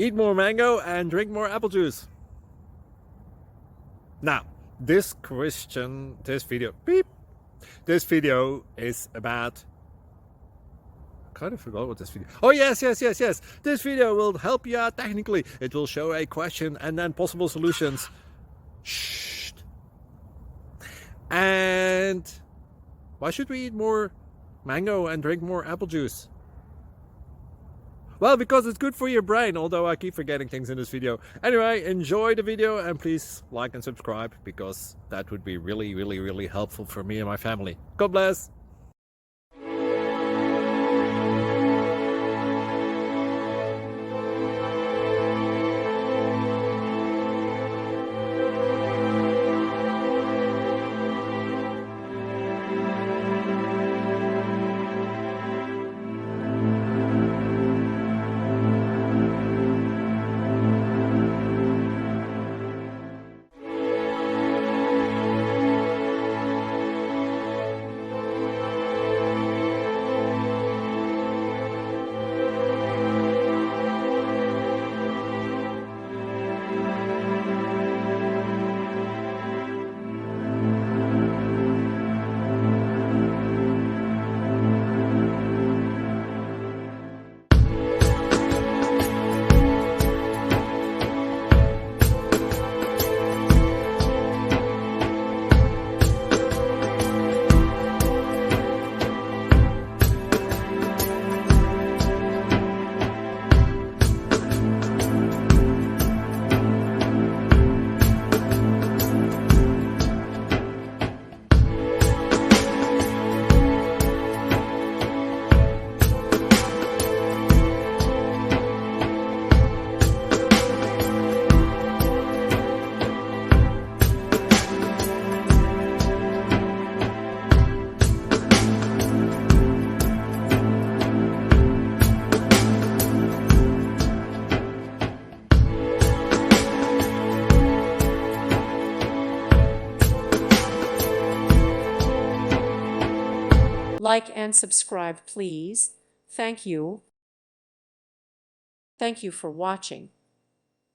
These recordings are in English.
Eat more mango and drink more apple juice. Now, this video is about, I kind of forgot what this video. Oh, yes. This video will help you out technically. It will show a question and then possible solutions. Shh. And why should we eat more mango and drink more apple juice? Well, because it's good for your brain, although I keep forgetting things in this video. Anyway, enjoy the video and please like and subscribe, because that would be really helpful for me and my family. God bless! Like and subscribe, please. Thank you. Thank you for watching.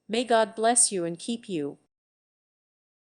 May God bless you and keep you.